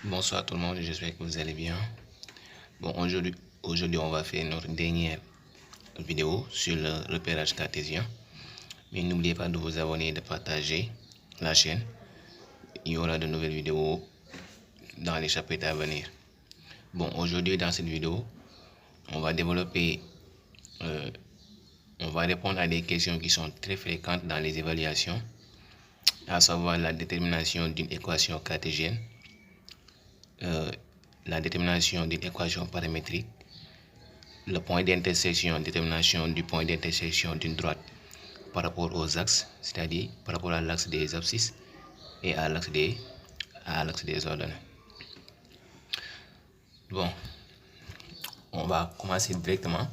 Bonsoir tout le monde, j'espère que vous allez bien. Bon, aujourd'hui on va faire notre dernière vidéo sur le repérage cartésien. Mais n'oubliez pas de vous abonner et de partager la chaîne. Il y aura de nouvelles vidéos dans les chapitres à venir. Bon, aujourd'hui dans cette vidéo, on va développer, on va répondre à des questions qui sont très fréquentes dans les évaluations, à savoir la détermination d'une équation cartésienne, la détermination d'une équation paramétrique, le point d'intersection, détermination du point d'intersection d'une droite par rapport aux axes, c'est-à-dire par rapport à l'axe des abscisses et à l'axe des ordonnées. Bon, on va commencer directement.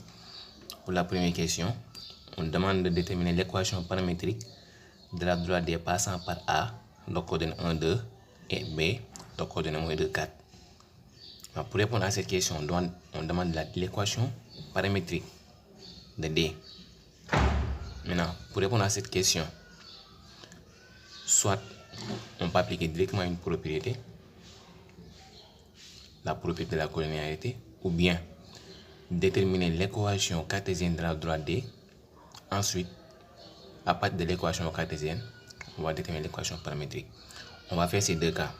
Pour la première question, on demande de déterminer l'équation paramétrique de la droite D passant par A, donc coordonnées 1, 2, et B, donc coordonnées moins 2, 4. Alors, pour répondre à cette question, on demande l'équation paramétrique de D. Maintenant, pour répondre à cette question, soit on peut appliquer directement une propriété, la propriété de la collinéarité, ou bien déterminer l'équation cartésienne de la droite D. Ensuite, à partir de l'équation cartésienne, on va déterminer l'équation paramétrique. On va faire ces deux cas.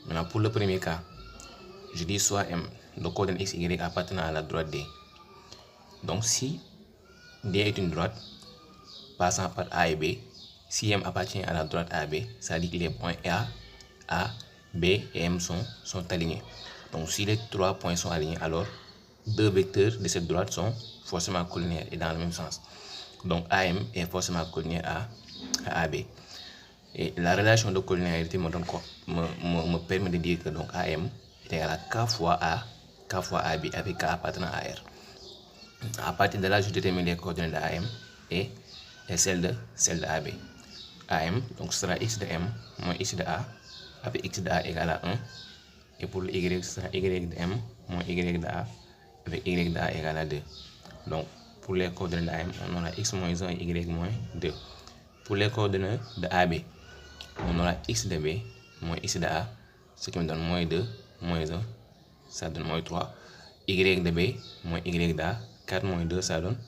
Maintenant, pour le premier cas, je dis soit M, de coordonnées x, y appartenant à la droite D. Donc, si D est une droite passant par A et B, si M appartient à la droite AB, ça dit que les points A, B et M sont alignés. Donc, si les trois points sont alignés, alors deux vecteurs de cette droite sont forcément collinaires et dans le même sens. Donc, AM est forcément collinaire à AB. Et la relation de collinéarité me permet de dire que donc AM est égal à K fois AB avec K appartenant à R. À partir de là, je détermine les coordonnées de AM et celles de AB. AM, donc ce sera x de M moins x de A avec x de A égale à 1. Et pour le Y, ce sera y de M moins y de A avec y de A égale à 2. Donc, pour les coordonnées de AM, on aura x moins 1 et y moins 2. Pour les coordonnées de AB, on aura x de B moins x de A, ce qui me donne moins 2, moins 1, ça donne moins 3. Y de B moins y de A, 4 moins 2, ça donne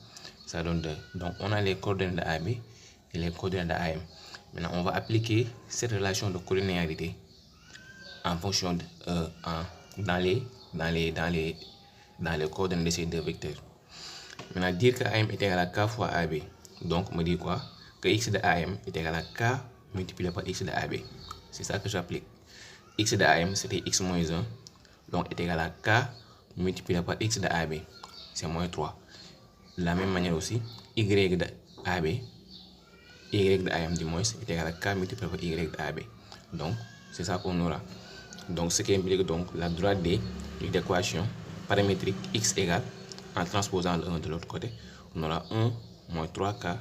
2. Donc, on a les coordonnées de AB et les coordonnées de AM. Maintenant, on va appliquer cette relation de collinéarité en fonction dans les coordonnées de ces deux vecteurs. Maintenant, dire que AM est égal à K fois AB, donc me dit quoi? Que x de AM est égal à K multiplié par x de AB. C'est ça que j'applique. X de AM, c'était x moins 1, donc est égal à K multiplié par x de AB, c'est moins 3. De la même manière aussi, y de AB, y de AM du moins est égal à K multiplié par y de AB. Donc, c'est ça qu'on aura. Donc, ce qui implique donc la droite D de l'équation paramétrique x égale, en transposant le 1 de l'autre côté, on aura 1 moins 3K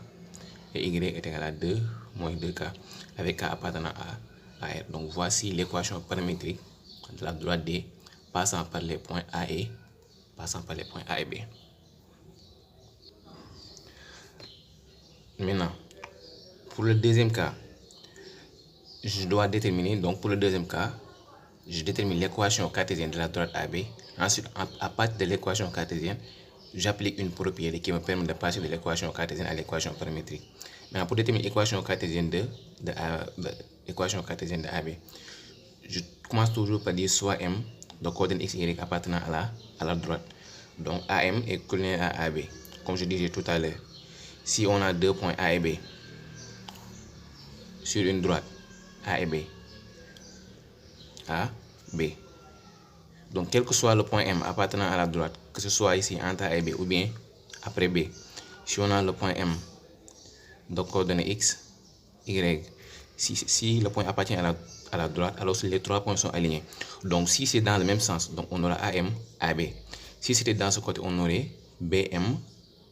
et y est égal à 2 moins 2K avec K appartenant à R. Donc, voici l'équation paramétrique de la droite D passant par les points A et B. Maintenant, pour le deuxième cas, je dois déterminer, donc pour le deuxième cas, je détermine l'équation cartésienne de la droite AB. Ensuite, à partir de l'équation cartésienne, j'applique une propriété qui me permet de passer de l'équation cartésienne à l'équation paramétrique. Maintenant, pour déterminer l'équation cartésienne de AB, je commence toujours par dire soit M de coordonnées x, y appartenant à la droite. Donc, AM est collinaire à AB. Comme je disais tout à l'heure, si on a deux points A et B sur une droite A et B, A, B. Donc, quel que soit le point M appartenant à la droite, que ce soit ici entre A et B ou bien après B, si on a le point M de coordonnées x, y, si le point appartient à la droite, alors les trois points sont alignés. Donc, si c'est dans le même sens, donc on aura AM, AB. Si c'était dans ce côté, on aurait BM,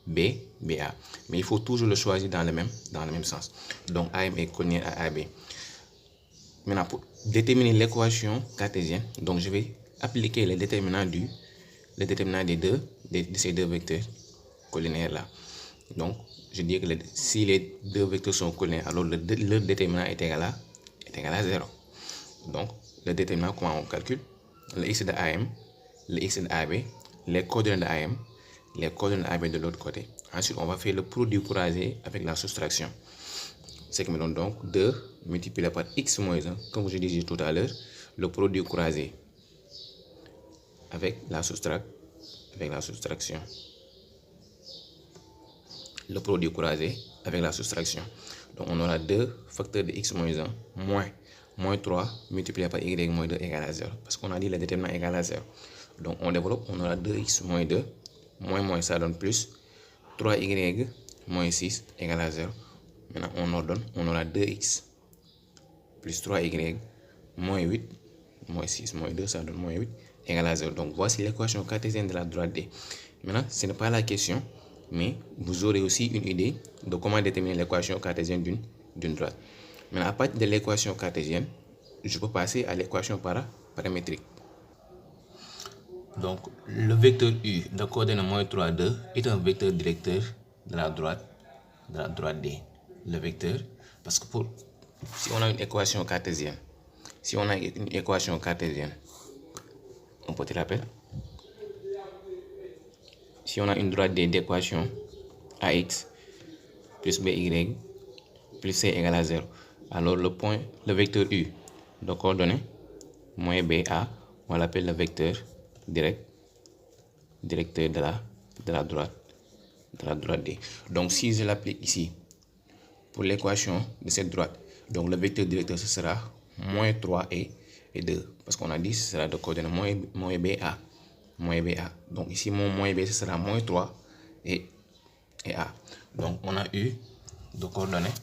B, BA. Mais il faut toujours le choisir dans le même sens. Donc, AM est collinaire à AB. Maintenant, pour déterminer l'équation cartésienne, donc je vais appliquer le déterminant de ces deux vecteurs collinaires là. Donc, je dis que si les deux vecteurs sont collinaires, alors leur déterminant est égal à 0. Donc, le déterminant, comment on calcule? le x de AM, le x de AB, les coordonnées de AM, les coordonnées de AB de l'autre côté. Ensuite, on va faire le produit croisé avec la soustraction. Ce qui me donne donc 2 multiplié par x moins 1, comme je disais tout à l'heure, le produit croisé avec la soustraction. Le produit croisé avec la soustraction. Donc on aura 2 facteurs de x moins 1 moins 3 multiplié par y moins 2 égale à 0. Parce qu'on a dit le déterminant égal à 0. Donc on développe, on aura 2x moins 2, moins ça donne plus, 3y moins 6 égale à 0. Maintenant on ordonne, on aura 2x plus 3y moins 8, moins 6, moins 2, ça donne moins 8 égale à 0. Donc voici l'équation cartésienne de la droite D. Maintenant, ce n'est pas la question, mais vous aurez aussi une idée de comment déterminer l'équation cartésienne d'une droite. Maintenant, à partir de l'équation cartésienne, je peux passer à l'équation paramétrique. Donc, le vecteur U de coordonnées moins 3, 2 est un vecteur directeur de la droite D. Le vecteur, parce que si on a une équation cartésienne, un petit rappel, si on a une droite D d'équation AX plus BY plus C égale à 0, alors le vecteur U de coordonnées moins BA, on l'appelle le vecteur directeur de la droite D. Donc si je l'applique ici pour l'équation de cette droite, donc le vecteur directeur ce sera moins 3 et 2, parce qu'on a dit ce sera de coordonnées moins BA. Donc ici mon moins B ce sera moins 3 et A. Donc on a eu de coordonnées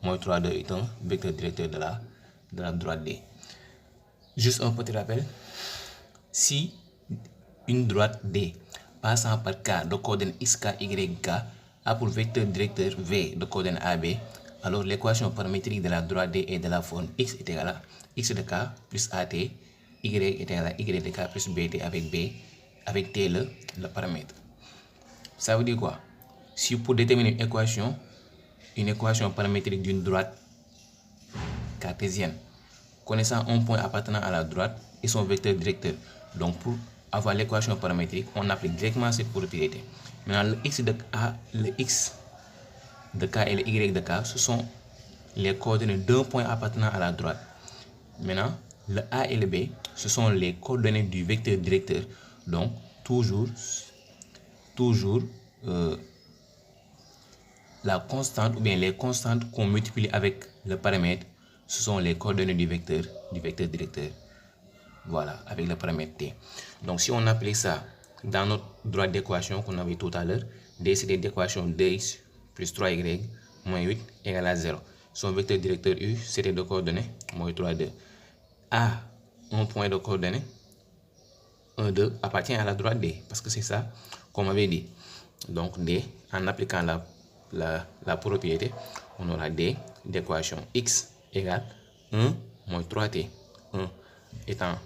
moins 3, 2 est un vecteur directeur de la droite D. Juste un petit rappel, si une droite D passant par K de coordonnées XK, YK a pour vecteur directeur V de coordonnées AB, alors l'équation paramétrique de la droite D est de la forme X est égal à X de K plus AT, Y est égal à Y de K plus BT avec T le paramètre. Ça veut dire quoi? Si pour déterminer une équation paramétrique d'une droite cartésienne, connaissant un point appartenant à la droite et son vecteur directeur, donc pour avoir l'équation paramétrique, on applique directement cette propriété. Maintenant, le x de K et le Y de K, ce sont les coordonnées d'un point appartenant à la droite. Maintenant, le A et le B, ce sont les coordonnées du vecteur directeur. Donc, toujours la constante ou bien les constantes qu'on multiplie avec le paramètre, ce sont les coordonnées du vecteur directeur. Voilà, avec le paramètre T. Donc, si on applique ça dans notre droite d'équation qu'on avait tout à l'heure, D c'est l'équation 2x plus 3y moins 8 égale à 0. Son vecteur directeur U, c'était de coordonnées moins 3, 2. A, un point de coordonnées 1, 2 appartient à la droite D, parce que c'est ça qu'on avait dit. Donc D, en appliquant la propriété, on aura D d'équation x égale 1 moins 3t. 1 étant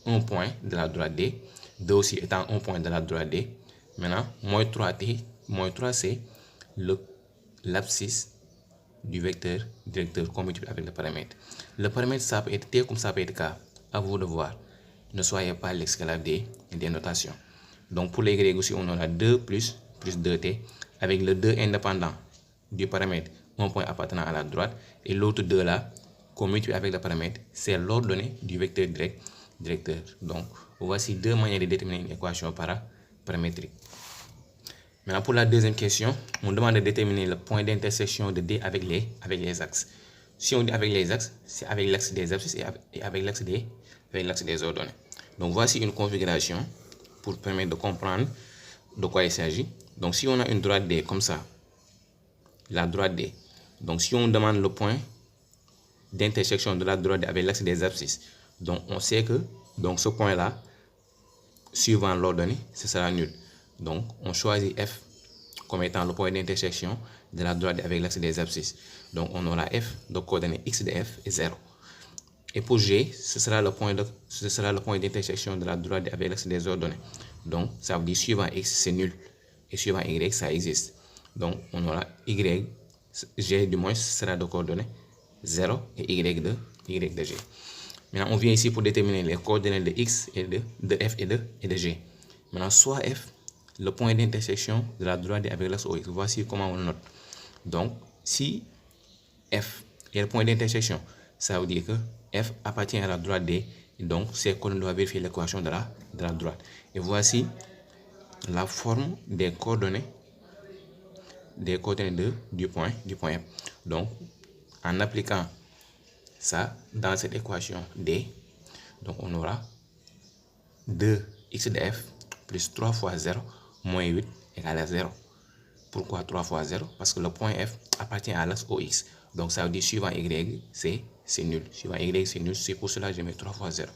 un point de la droite D, 2 aussi étant un point de la droite D. Maintenant, moins 3t, moins 3 c'est l'abscisse du vecteur directeur qu'on multiplie avec le paramètre. Le paramètre, ça peut être T comme ça peut être K. À vous de voir. Ne soyez pas l'esclave des notations. Donc pour les Y aussi, on aura 2 plus 2t avec le 2 indépendant du paramètre, un point appartenant à la droite, et l'autre 2 là, qu'on multiplie avec le paramètre, c'est l'ordonnée du vecteur directeur. Donc voici deux manières de déterminer une équation paramétrique. Maintenant pour la deuxième question, on demande de déterminer le point d'intersection de D avec les axes. Si on dit avec les axes, c'est avec l'axe des abscisses et avec l'axe des ordonnées. Donc voici une configuration pour permettre de comprendre de quoi il s'agit. Donc si on a une droite D comme ça, la droite D, donc si on demande le point d'intersection de la droite D avec l'axe des abscisses, donc on sait que donc ce point là, suivant l'ordonnée, ce sera nul. Donc on choisit F comme étant le point d'intersection de la droite D avec l'axe des abscisses. Donc on aura F de coordonnées x de F est 0. Et pour G, ce sera le point d'intersection de la droite D avec l'axe des ordonnées. Donc ça veut dire suivant x c'est nul et suivant y ça existe. Donc on aura y, G du moins sera de coordonnées 0 et y de G. Maintenant, on vient ici pour déterminer les coordonnées de x et de f et de g. Maintenant, soit f, le point d'intersection de la droite D avec l'axe OX. Voici comment on note. Donc, si f est le point d'intersection, ça veut dire que f appartient à la droite D. Et donc, c'est qu'on doit vérifier l'équation de la droite. Et voici la forme des coordonnées du point F. Donc, en appliquant ça dans cette équation D, donc on aura 2x de f plus 3 fois 0 moins 8 égale à 0. Pourquoi 3 fois 0? Parce que le point F appartient à l'axe OX. Donc ça veut dire suivant y, c'est nul. Suivant y, c'est nul. C'est pour cela que je mets 3 fois 0.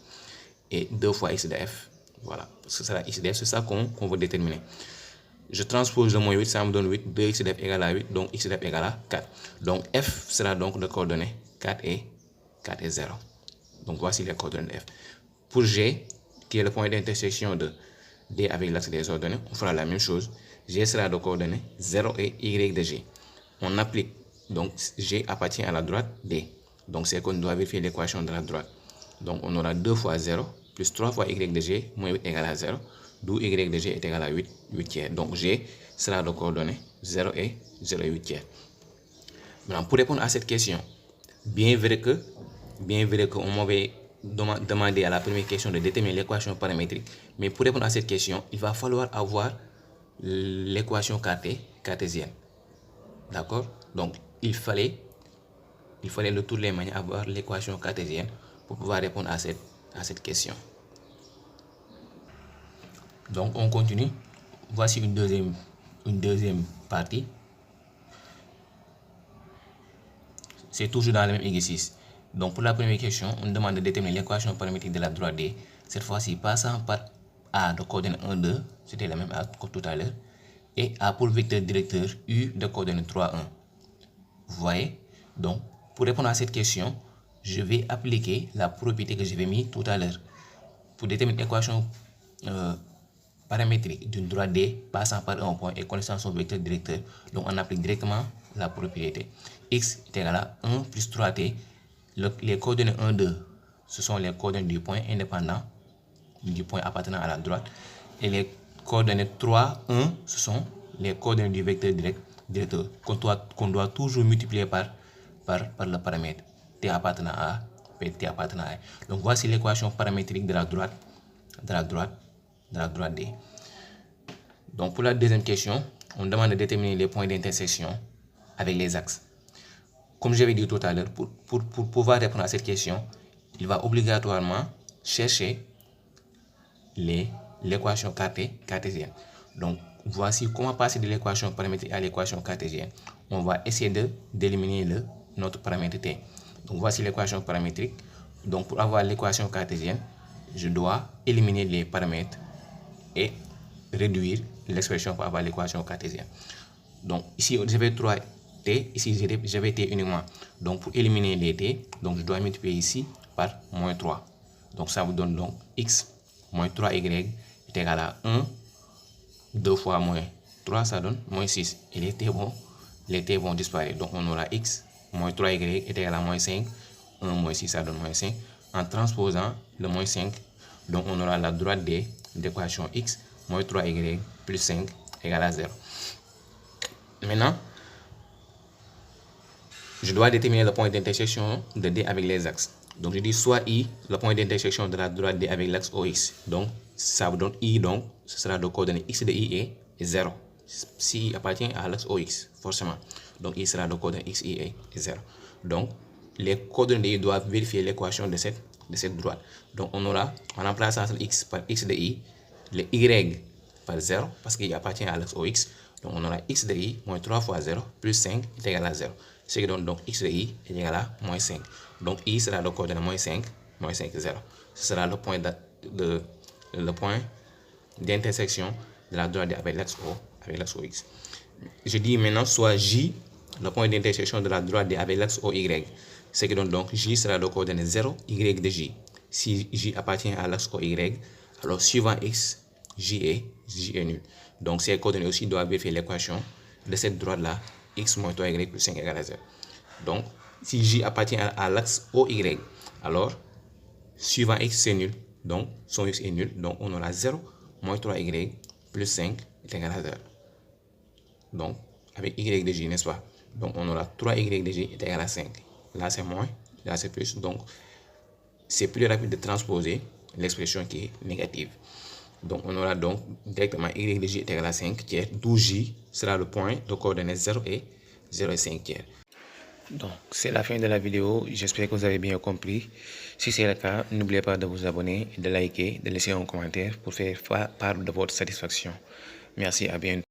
Et 2 fois x de f. Voilà. Ce sera x de f. C'est ça qu'on veut déterminer. Je transpose le moins 8, ça me donne 8. 2x de f égale à 8. Donc x de f égale à 4. Donc f sera donc de coordonnées 4 et 0. Donc voici les coordonnées de f. Pour g, qui est le point d'intersection de D avec l'axe des ordonnées, on fera la même chose. G sera de coordonnées 0 et y de g. On applique, donc g appartient à la droite D. Donc c'est qu'on doit vérifier l'équation de la droite. Donc on aura 2 fois 0 plus 3 fois y de g moins 8 égale à 0. D'où y de g est égal à 8 tiers. Donc g sera de coordonnées 0 et 8 tiers. Maintenant, pour répondre à cette question, bien vrai qu'on m'avait demandé à la première question de déterminer l'équation paramétrique, mais pour répondre à cette question, il va falloir avoir l'équation cartésienne. D'accord? Donc, il fallait de toutes les manières avoir l'équation cartésienne pour pouvoir répondre à cette question. Donc, on continue. Voici une deuxième partie. C'est toujours dans le même exercice. Donc, pour la première question, on demande de déterminer l'équation paramétrique de la droite D. Cette fois-ci, passant par A de coordonnées 1, 2, c'était la même A que tout à l'heure, et A pour vecteur directeur U de coordonnées 3, 1. Vous voyez? Donc, pour répondre à cette question, je vais appliquer la propriété que j'avais mis tout à l'heure. Pour déterminer l'équation paramétrique d'une droite D passant par un point et connaissant son vecteur directeur, donc on applique directement la propriété. X est égal à 1 plus 3t. Les coordonnées 1, 2, ce sont les coordonnées du point indépendant, du point appartenant à la droite. Et les coordonnées 3, 1, ce sont les coordonnées du vecteur directeur qu'on doit toujours multiplier par le paramètre t appartenant à t appartenant à. Donc voici l'équation paramétrique de la droite D. Donc pour la deuxième question, on demande de déterminer les points d'intersection avec les axes. Comme j'avais dit tout à l'heure, pour pouvoir répondre à cette question, il va obligatoirement chercher l'équation cartésienne. Donc voici comment passer de l'équation paramétrique à l'équation cartésienne. On va essayer d'éliminer notre paramètre t. Donc voici l'équation paramétrique. Donc pour avoir l'équation cartésienne, je dois éliminer les paramètres et réduire l'expression pour avoir l'équation cartésienne. Donc ici j'avais 3t, ici j'avais t uniquement. Donc pour éliminer les t, donc je dois multiplier ici par moins 3. Donc ça vous donne donc x moins 3y est égal à 1, 2 fois moins 3, ça donne moins 6. Et les t vont disparaître. Donc on aura x moins 3y est égal à moins 5. 1 moins 6, ça donne moins 5. En transposant le moins 5, donc on aura la droite D d'équation x moins 3y plus 5 égale à 0. Maintenant, je dois déterminer le point d'intersection de D avec les axes. Donc je dis soit I, le point d'intersection de la droite D avec l'axe OX. Donc ça vous donne I, donc ce sera de coordonnées x de I est 0. Si I appartient à l'axe OX, forcément. Donc I sera de coordonnées x, I est 0. Donc les coordonnées de I doivent vérifier l'équation de cette droite. Donc on aura, en remplaçant x par x de I, le y par 0, parce qu'il appartient à l'axe OX. Donc on aura x de I moins 3 fois 0 plus 5 est égal à 0. Ce qui donne donc x de I est égal à moins 5. Donc I sera le coordonnée moins 5, 0. Ce sera le point d'intersection de la droite avec l'axe OX. Je dis maintenant soit J, le point d'intersection de la droite D avec l'axe OY. Ce qui donne donc J sera le coordonnée 0, Y de J. Si J appartient à l'axe OY, alors suivant X, J est nul. Donc ces coordonnées aussi doivent vérifier l'équation de cette droite-là, x moins 3y plus 5 égale à 0. Donc si J appartient à l'axe OY, alors suivant x c'est nul, donc son x est nul, donc on aura 0 moins 3y plus 5 est égal à 0. Donc, avec y de j, n'est-ce pas? Donc, on aura 3y de j est égal à 5. Là, c'est moins, là, c'est plus. Donc, c'est plus rapide de transposer l'expression qui est négative. Donc, on aura donc directement y de j est égal à 5 tiers, d'où j sera le point de coordonnées 0 et 5 tiers. Donc, c'est la fin de la vidéo. J'espère que vous avez bien compris. Si c'est le cas, n'oubliez pas de vous abonner, de liker, de laisser un commentaire pour faire part de votre satisfaction. Merci, à bientôt.